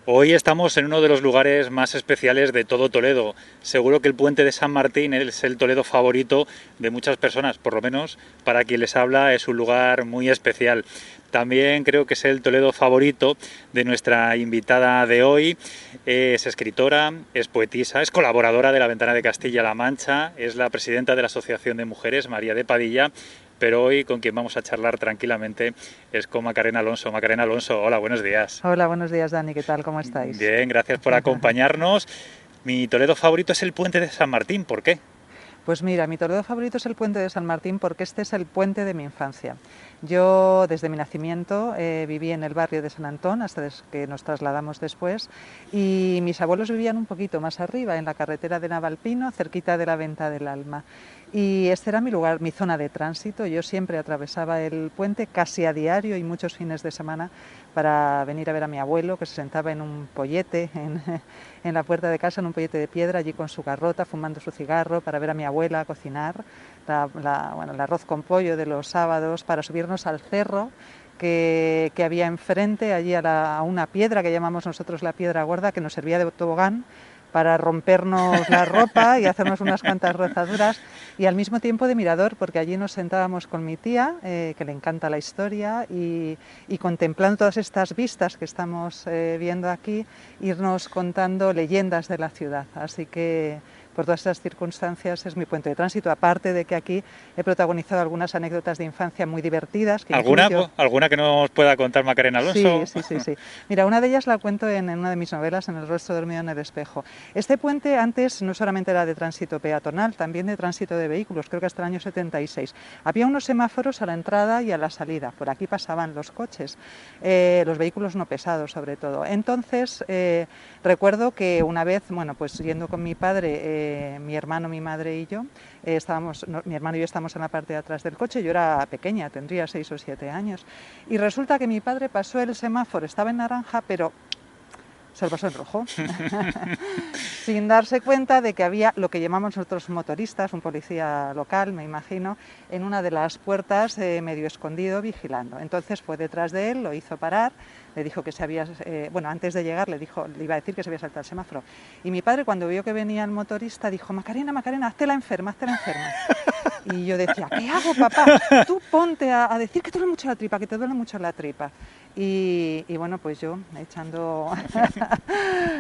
Hoy estamos en uno de los lugares más especiales de todo Toledo. Seguro que el puente de San Martín es el Toledo favorito de muchas personas, por lo menos para quien les habla es un lugar muy especial. También creo que es el Toledo favorito de nuestra invitada de hoy. Es escritora, es poetisa, es colaboradora de La Ventana de Castilla-La Mancha, es la presidenta de la Asociación de Mujeres, María de Padilla, pero hoy con quien vamos a charlar tranquilamente es con Macarena Alonso. Macarena Alonso, hola, buenos días. Hola, buenos días, Dani. ¿Qué tal? ¿Cómo estáis? Bien, gracias por acompañarnos. Mi Toledo favorito es el puente de San Martín, ¿por qué? Pues mira, mi Toledo favorito es el puente de San Martín porque este es el puente de mi infancia. Yo desde mi nacimiento viví en el barrio de San Antón hasta que nos trasladamos después y mis abuelos vivían un poquito más arriba, en la carretera de Navalpino, cerquita de la Venta del Alma. Y este era mi lugar, mi zona de tránsito. Yo siempre atravesaba el puente casi a diario y muchos fines de semana para venir a ver a mi abuelo, que se sentaba en un pollete en la puerta de casa, en un pollete de piedra, allí con su garrota, fumando su cigarro, para ver a mi abuela cocinar el arroz con pollo de los sábados, para subirnos al cerro que había enfrente, allí a una piedra que llamamos nosotros la piedra gorda, que nos servía de tobogán para rompernos la ropa y hacernos unas cuantas rozaduras, y al mismo tiempo de mirador, porque allí nos sentábamos con mi tía, que le encanta la historia, y contemplando todas estas vistas que estamos viendo aquí, irnos contando leyendas de la ciudad. Así que por todas estas circunstancias es mi puente de tránsito, aparte de que aquí he protagonizado algunas anécdotas de infancia muy divertidas que ¿Alguna, incluyo. alguna que nos pueda contar Macarena Sí, Alonso? sí, sí, sí. Mira, una de ellas la cuento en una de mis novelas, En el rostro dormido en el espejo. Este puente antes no solamente era de tránsito peatonal, también de tránsito de vehículos, creo que hasta el año 76. Había unos semáforos a la entrada y a la salida, por aquí pasaban los coches, los vehículos no pesados sobre todo. Entonces, recuerdo que una vez, bueno, pues yendo con mi padre, mi hermano, mi madre y yo, mi hermano y yo estábamos en la parte de atrás del coche, yo era pequeña, tendría 6 o 7 años, y resulta que mi padre pasó el semáforo, estaba en naranja, pero se lo pasó en rojo, sin darse cuenta de que había lo que llamamos nosotros motoristas, un policía local, me imagino, en una de las puertas medio escondido vigilando. Entonces fue detrás de él, lo hizo parar, le dijo que se había, antes de llegar le iba a decir que se había saltado el semáforo. Y mi padre, cuando vio que venía el motorista, dijo: Macarena, Macarena, hazte la enferma, hazte la enferma. Y yo decía: ¿qué hago, papá? Tú ponte a decir que te duele mucho la tripa, que te duele mucho la tripa. Y bueno, pues yo, echando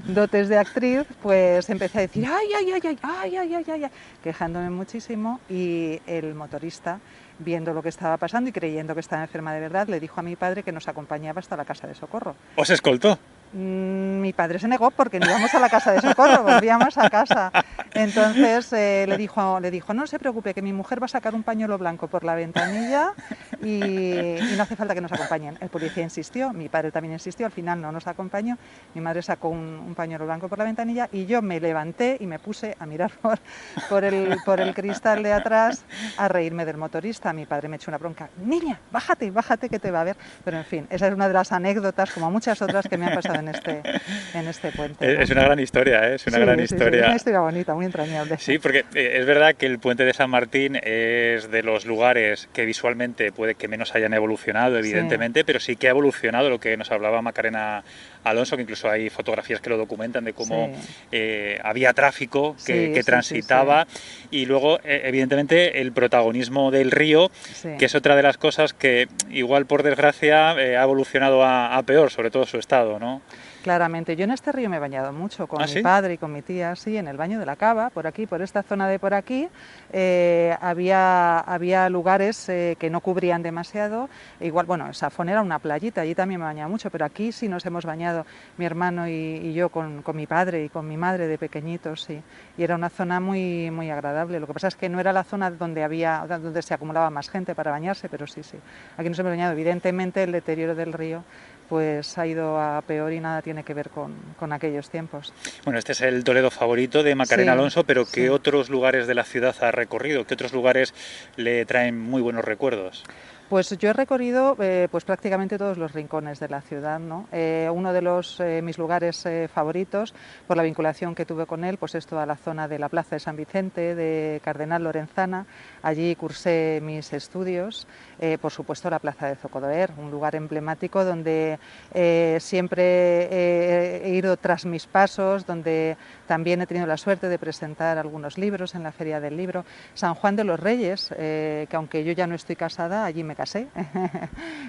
dotes de actriz, pues empecé a decir: ay, ay, ay, ay, ay, ay, ay, ay, ay, quejándome muchísimo, y el motorista, viendo lo que estaba pasando y creyendo que estaba enferma de verdad, le dijo a mi padre que nos acompañaba hasta la casa de socorro. ¿Os escoltó? Mi padre se negó porque no íbamos a la casa de socorro, volvíamos a casa. Entonces le dijo: no se preocupe, que mi mujer va a sacar un pañuelo blanco por la ventanilla y no hace falta que nos acompañen. El policía insistió, mi padre también insistió, al final no nos acompañó. Mi madre sacó un pañuelo blanco por la ventanilla y yo me levanté y me puse a mirar por el cristal de atrás, a reírme del motorista. Mi padre me echó una bronca: niña, bájate, bájate que te va a ver. Pero en fin, esa es una de las anécdotas, como muchas otras, que me han pasado en este puente, ¿no? Es una gran historia, ¿eh? Es una gran Sí, sí, sí, es una historia. historia bonita, muy entrañable. Sí, porque es verdad que el puente de San Martín es de los lugares que visualmente puede que menos hayan evolucionado, Sí, evidentemente, pero sí que ha evolucionado lo que nos hablaba Macarena Alonso, que incluso hay fotografías que lo documentan de cómo sí, había tráfico sí, que sí, sí, sí, transitaba y luego, evidentemente, el protagonismo del río, sí. que es otra de las cosas que igual por desgracia ha evolucionado a peor, sobre todo su estado, ¿no? Claramente, yo en este río me he bañado mucho con ¿Ah, mi sí? padre y con mi tía, sí, en el baño de la Cava, por aquí, por esta zona de por aquí, había lugares que no cubrían demasiado. Igual, bueno, Safón era una playita, allí también me he bañado mucho, pero aquí sí nos hemos bañado mi hermano y yo con mi padre y con mi madre de pequeñitos, sí, y era una zona muy, muy agradable. Lo que pasa es que no era la zona donde se acumulaba más gente para bañarse, pero sí, sí, aquí nos hemos bañado. Evidentemente el deterioro del río pues ha ido a peor y nada tiene que ver con aquellos tiempos. Bueno, este es el Toledo favorito de Macarena Sí, Alonso, pero ¿qué sí. otros lugares de la ciudad ha recorrido? ¿Qué otros lugares le traen muy buenos recuerdos? Pues yo he recorrido pues prácticamente todos los rincones de la ciudad, ¿no? Uno de mis lugares favoritos, por la vinculación que tuve con él, pues es toda la zona de la Plaza de San Vicente, de Cardenal Lorenzana. Allí cursé mis estudios, por supuesto la Plaza de Zocodoer, un lugar emblemático donde siempre he ido tras mis pasos, donde también he tenido la suerte de presentar algunos libros en la Feria del Libro. San Juan de los Reyes, que aunque yo ya no estoy casada, allí me casé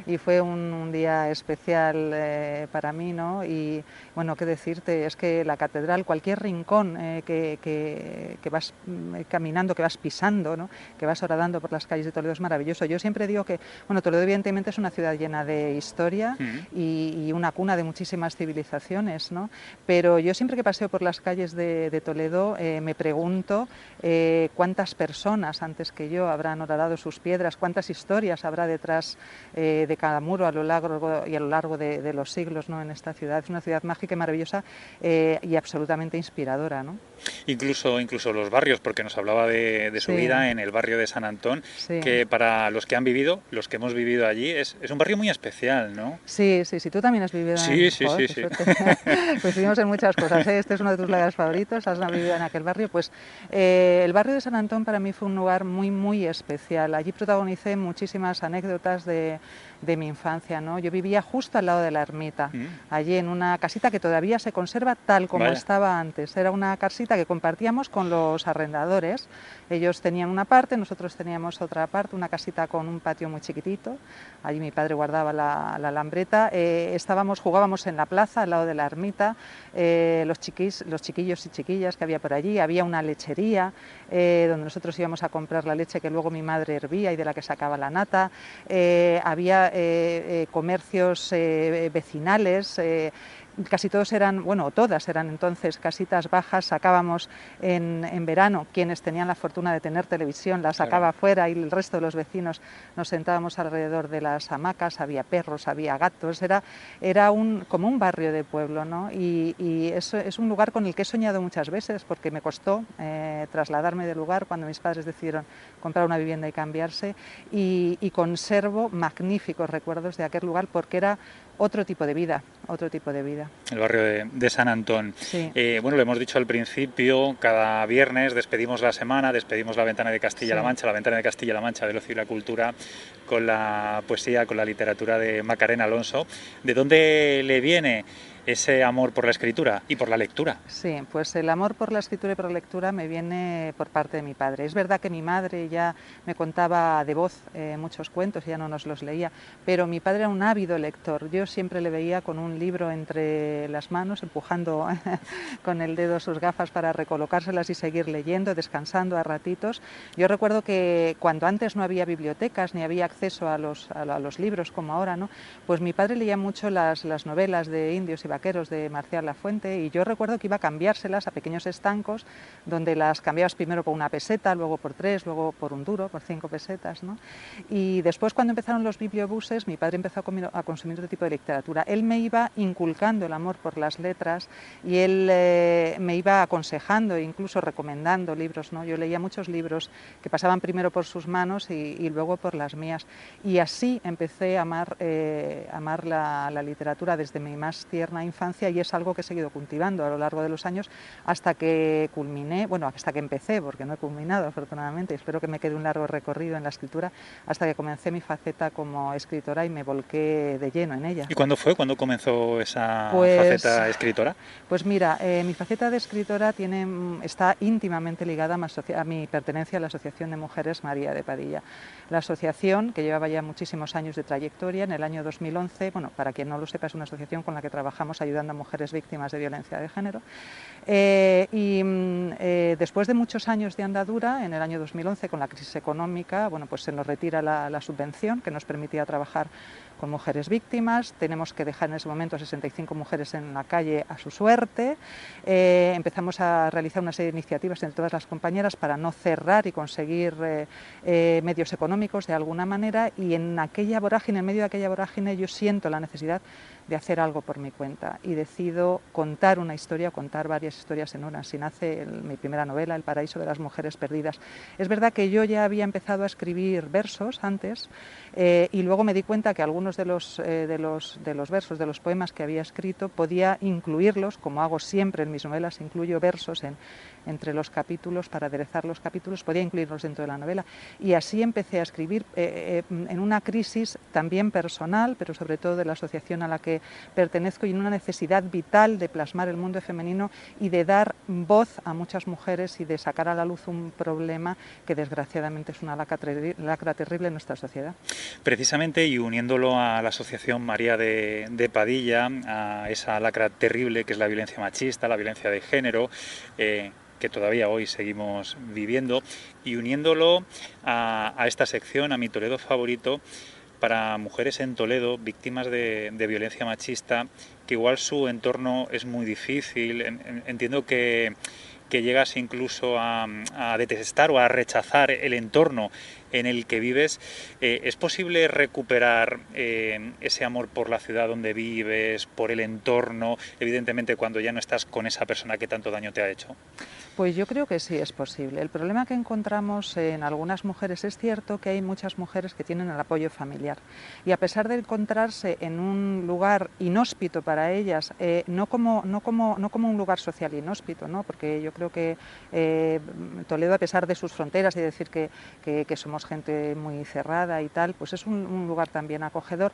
y fue un día especial para mí, ¿no? Y bueno, qué decirte, es que la catedral, cualquier rincón que vas caminando, que vas pisando, ¿no? Que vas horadando por las calles de Toledo es maravilloso. Yo siempre digo que, bueno, Toledo evidentemente es una ciudad llena de historia y una cuna de muchísimas civilizaciones, ¿no? Pero yo siempre que paseo por las calles de Toledo me pregunto cuántas personas antes que yo habrán horadado sus piedras, cuántas historias habrá detrás de cada muro a lo largo de los siglos, ¿no? En esta ciudad. Es una ciudad mágica y maravillosa y absolutamente inspiradora, ¿no? Incluso los barrios, porque nos hablaba de su vida en el barrio de San Antón, que para los que han vivido, los que hemos vivido allí, es un barrio muy especial, ¿no? Sí, tú también has vivido sí. Coincidimos en muchas cosas, ¿eh? Este es uno de tus lugares favoritos, has vivido en aquel barrio. Pues el barrio de San Antón para mí fue un lugar muy especial. Allí protagonicé muchísimas anécdotas de mi infancia, ¿no? Yo vivía justo al lado de la ermita, allí en una casita que todavía se conserva tal como estaba antes. Era una casita que compartíamos con los arrendadores. Ellos tenían una parte, nosotros teníamos otra parte, una casita con un patio muy chiquitito. Allí mi padre guardaba la lambreta. Jugábamos en la plaza, al lado de la ermita, los chiquillos y chiquillas que había por allí. Había una lechería donde nosotros íbamos a comprar la leche que luego mi madre hervía y de la que sacaba la nata. Había comercios vecinales. Casi todos eran, bueno, todas eran entonces casitas bajas. Sacábamos en verano, quienes tenían la fortuna de tener televisión, la sacaba afuera y el resto de los vecinos nos sentábamos alrededor de las hamacas. Había perros, había gatos, era como un barrio de pueblo, ¿no? Y eso es un lugar con el que he soñado muchas veces, porque me costó trasladarme del lugar cuando mis padres decidieron comprar una vivienda y cambiarse, y conservo magníficos recuerdos de aquel lugar porque era otro tipo de vida. El barrio de San Antón. Sí. Bueno, lo hemos dicho al principio, cada viernes despedimos la semana, despedimos la ventana de Castilla-La Mancha, la ventana de Castilla-La Mancha del ocio y la cultura, con la poesía, con la literatura de Macarena Alonso. ¿De dónde le viene ese amor por la escritura y por la lectura? Sí, pues el amor por la escritura y por la lectura me viene por parte de mi padre. Es verdad que mi madre ya me contaba de voz muchos cuentos, ya no nos los leía, pero mi padre era un ávido lector. Yo siempre le veía con un libro entre las manos, empujando con el dedo sus gafas para recolocárselas y seguir leyendo, descansando a ratitos. Yo recuerdo que cuando antes no había bibliotecas ni había acceso a los libros como ahora, ¿no? Pues mi padre leía mucho las novelas de indios y vaqueros de Marcial Lafuente, y yo recuerdo que iba a cambiárselas a pequeños estancos donde las cambiabas primero por una peseta, luego por 3, luego por un duro, por 5 pesetas, ¿no? Y después, cuando empezaron los bibliobuses, mi padre empezó a consumir otro tipo de literatura. Él me iba inculcando el amor por las letras y él me iba aconsejando e incluso recomendando libros, ¿no? Yo leía muchos libros que pasaban primero por sus manos y luego por las mías, y así empecé a amar la literatura desde mi más tierna infancia, y es algo que he seguido cultivando a lo largo de los años hasta que culminé, bueno, hasta que empecé, porque no he culminado afortunadamente, espero que me quede un largo recorrido en la escritura, hasta que comencé mi faceta como escritora y me volqué de lleno en ella. ¿Y cuándo fue? ¿Cuándo comenzó esa faceta escritora? Pues mira, mi faceta de escritora está íntimamente ligada a mi pertenencia a la Asociación de Mujeres María de Padilla. La asociación, que llevaba ya muchísimos años de trayectoria, en el año 2011, bueno, para quien no lo sepa, es una asociación con la que trabajamos ayudando a mujeres víctimas de violencia de género. Después de muchos años de andadura, en el año 2011, con la crisis económica, bueno, pues se nos retira la subvención que nos permitía trabajar con mujeres víctimas, tenemos que dejar en ese momento a 65 mujeres en la calle a su suerte. Empezamos a realizar una serie de iniciativas entre todas las compañeras para no cerrar y conseguir medios económicos de alguna manera, y en medio de aquella vorágine, yo siento la necesidad de hacer algo por mi cuenta y decido contar una historia, contar varias historias en una. Así nace mi primera novela, El paraíso de las mujeres perdidas. Es verdad que yo ya había empezado a escribir versos antes, y luego me di cuenta que algunos de los versos, de los poemas que había escrito, podía incluirlos, como hago siempre en mis novelas, incluyo versos entre los capítulos para aderezar los capítulos, podía incluirlos dentro de la novela. Y así empecé a escribir en una crisis también personal, pero sobre todo de la asociación a la que pertenezco, y en una necesidad vital de plasmar el mundo femenino y de dar voz a muchas mujeres y de sacar a la luz un problema que desgraciadamente es una lacra terrible en nuestra sociedad. Precisamente, y uniéndolo a la Asociación María de Padilla, a esa lacra terrible que es la violencia machista, la violencia de género, que todavía hoy seguimos viviendo, y uniéndolo a esta sección, a mi Toledo favorito, para mujeres en Toledo, víctimas de violencia machista, que igual su entorno es muy difícil. Entiendo que llegas incluso a detestar o a rechazar el entorno en el que vives. ¿Es posible recuperar ese amor por la ciudad donde vives, por el entorno, evidentemente cuando ya no estás con esa persona que tanto daño te ha hecho? Pues yo creo que sí es posible. El problema que encontramos en algunas mujeres, es cierto que hay muchas mujeres que tienen el apoyo familiar, y a pesar de encontrarse en un lugar inhóspito para ellas, no como un lugar social inhóspito, ¿no? Porque yo creo que Toledo, a pesar de sus fronteras y decir que somos gente muy cerrada y tal, pues es un lugar también acogedor,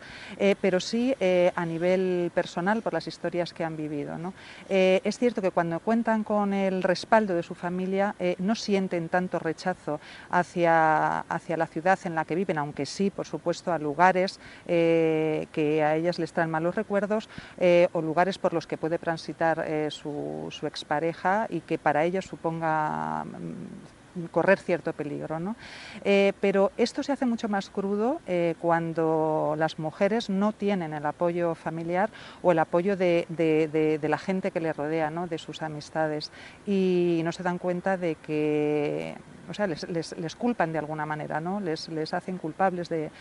pero sí a nivel personal, por las historias que han vivido, ¿no? Es cierto que cuando cuentan con el respaldo de su familia, no sienten tanto rechazo hacia la ciudad en la que viven, aunque sí, por supuesto, a lugares que a ellas les traen malos recuerdos, o lugares por los que puede transitar su expareja y que para ellos suponga correr cierto peligro, ¿no? Pero esto se hace mucho más crudo cuando las mujeres no tienen el apoyo familiar o el apoyo de la gente que les rodea, ¿no? De sus amistades, y no se dan cuenta de que, o sea, les culpan de alguna manera, ¿no? Les hacen culpables de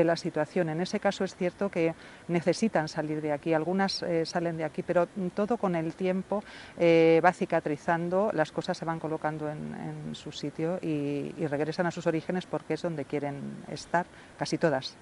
la situación. En ese caso es cierto que necesitan salir de aquí, algunas salen de aquí, pero todo con el tiempo va cicatrizando, las cosas se van colocando en su sitio y regresan a sus orígenes, porque es donde quieren estar, casi todas.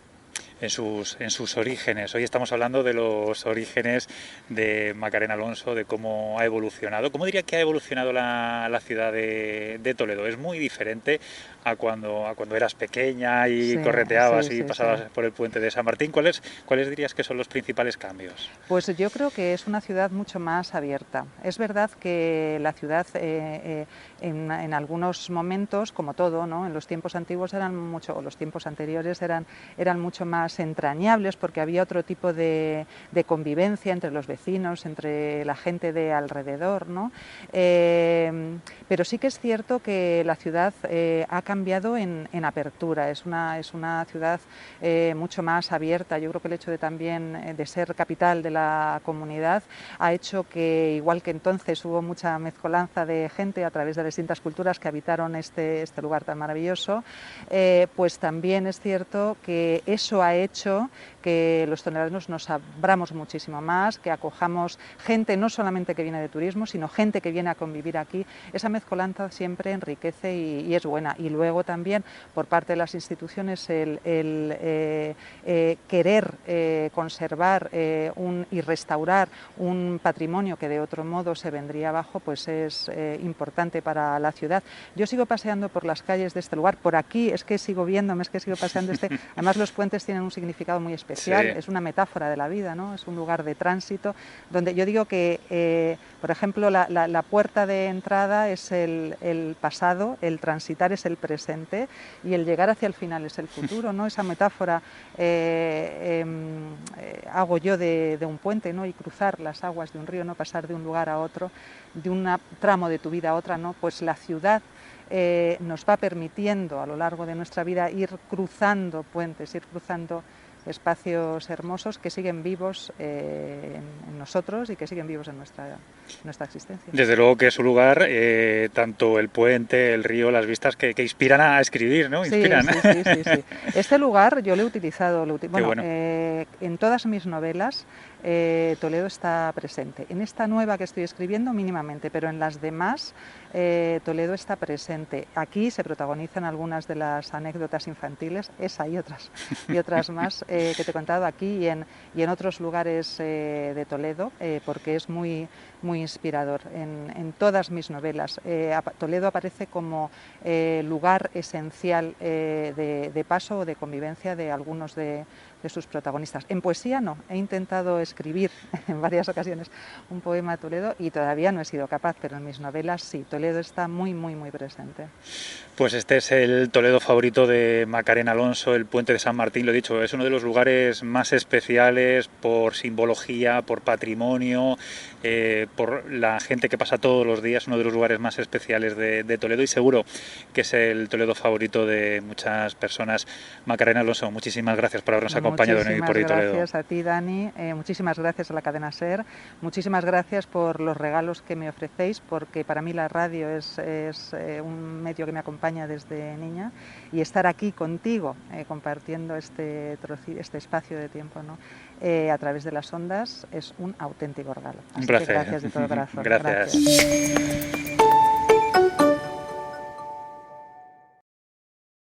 En sus orígenes. Hoy estamos hablando de los orígenes de Macarena Alonso, de cómo ha evolucionado. ¿Cómo diría que ha evolucionado la ciudad de Toledo? Es muy diferente a cuando eras pequeña y Sí, correteabas y sí, pasabas sí. por el puente de San Martín. ¿Cuáles dirías que son los principales cambios? Pues yo creo que es una ciudad mucho más abierta. Es verdad que la ciudad en algunos momentos, como todo, ¿no? En los tiempos antiguos o los tiempos anteriores eran mucho más entrañables, porque había otro tipo de convivencia entre los vecinos, entre la gente de alrededor, ¿no? Pero sí que es cierto que la ciudad ha cambiado en apertura. Es una ciudad mucho más abierta. Yo creo que el hecho de ser capital de la comunidad ha hecho que, igual que entonces hubo mucha mezcolanza de gente a través de distintas culturas que habitaron este lugar tan maravilloso, pues también es cierto que eso ha hecho que los toledanos nos abramos muchísimo más, que acojamos gente no solamente que viene de turismo, sino gente que viene a convivir aquí. Esa mezcolanza siempre enriquece y es buena. Y luego también, por parte de las instituciones, el querer conservar y restaurar un patrimonio que de otro modo se vendría abajo, pues es importante para la ciudad. Yo sigo paseando por las calles de este lugar, por aquí es que sigo viéndome, es que sigo paseando además los puentes tienen un significado muy especial, Sí. es una metáfora de la vida, ¿no? Es un lugar de tránsito donde yo digo que, por ejemplo, la puerta de entrada es el pasado, el transitar es el presente y el llegar hacia el final es el futuro, ¿no? Esa metáfora hago yo de un puente, ¿no? Y cruzar las aguas de un río, no pasar de un lugar a otro, de un tramo de tu vida a otra, ¿no? Pues la ciudad nos va permitiendo a lo largo de nuestra vida ir cruzando puentes, ir cruzando espacios hermosos que siguen vivos en nosotros y que siguen vivos en nuestra existencia. Desde luego que es un lugar, tanto el puente, el río, las vistas, que inspiran a escribir, ¿no? Inspiran. Sí. Este lugar yo lo he utilizado, bueno. En todas mis novelas Toledo está presente. En esta nueva que estoy escribiendo mínimamente, pero en las demás Toledo está presente. Aquí se protagonizan algunas de las anécdotas infantiles, esa y otras más que te he contado aquí y en otros lugares de Toledo, porque es muy inspirador. En todas mis novelas Toledo aparece como lugar esencial de paso o de convivencia de algunos de sus protagonistas. En poesía no, he intentado escribir en varias ocasiones un poema a Toledo y todavía no he sido capaz, pero en mis novelas sí, Toledo está muy presente. Pues este es el Toledo favorito de Macarena Alonso, el Puente de San Martín, lo he dicho, es uno de los lugares más especiales por simbología, por patrimonio, por la gente que pasa todos los días, uno de los lugares más especiales de Toledo, y seguro que es el Toledo favorito de muchas personas. Macarena Alonso, muchísimas gracias por habernos acompañado en Hoy por Hoy Toledo. Muchísimas gracias a ti, Dani, muchísimas gracias a la cadena SER, muchísimas gracias por los regalos que me ofrecéis, porque para mí la radio es un medio que me acompaña desde niña, y estar aquí contigo compartiendo este espacio de tiempo, ¿no? A través de las ondas es un auténtico regalo. Un placer. Gracias de todo corazón. Gracias.